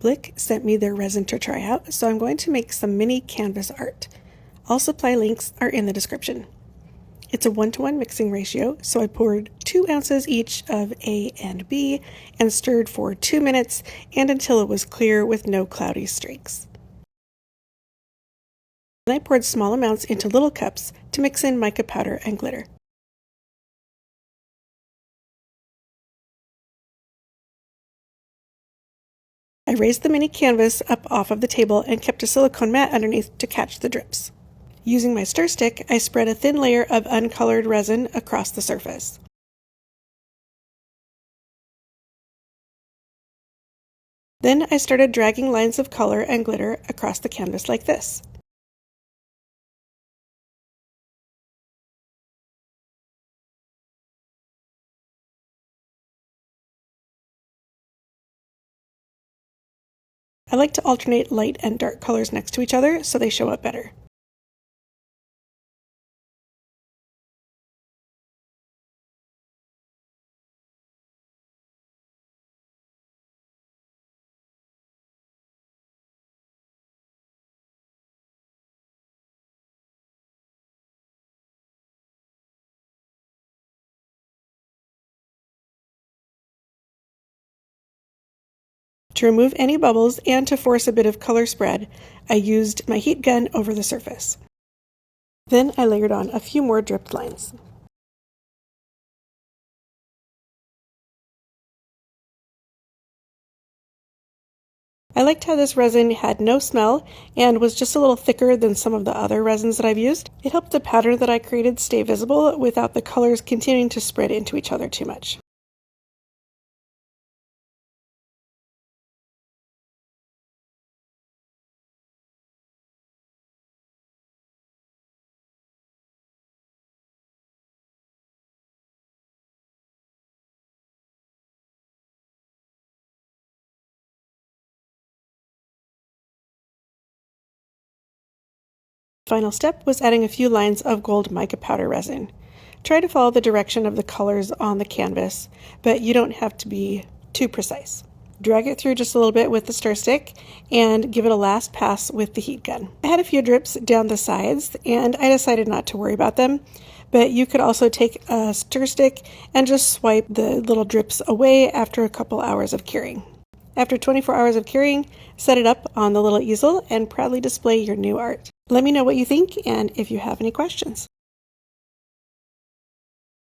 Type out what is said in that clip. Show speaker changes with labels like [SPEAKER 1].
[SPEAKER 1] Public sent me their resin to try out, so I'm going to make some mini canvas art. All supply links are in the description. It's a 1-to-1 mixing ratio, so I poured 2 ounces each of A and B and stirred for 2 minutes and until it was clear with no cloudy streaks. Then I poured small amounts into little cups to mix in mica powder and glitter. I raised the mini canvas up off of the table and kept a silicone mat underneath to catch the drips. Using my stir stick, I spread a thin layer of uncolored resin across the surface. Then I started dragging lines of color and glitter across the canvas like this. I like to alternate light and dark colors next to each other so they show up better. To remove any bubbles and to force a bit of color spread, I used my heat gun over the surface. Then I layered on a few more dripped lines. I liked how this resin had no smell and was just a little thicker than some of the other resins that I've used. It helped the pattern that I created stay visible without the colors continuing to spread into each other too much. Final step was adding a few lines of gold mica powder resin. Try to follow the direction of the colors on the canvas, but you don't have to be too precise. Drag it through just a little bit with the stir stick and give it a last pass with the heat gun. I had a few drips down the sides and I decided not to worry about them, but you could also take a stir stick and just swipe the little drips away after a couple hours of curing. After 24 hours of curing, set it up on the little easel and proudly display your new art. Let me know what you think and if you have any questions.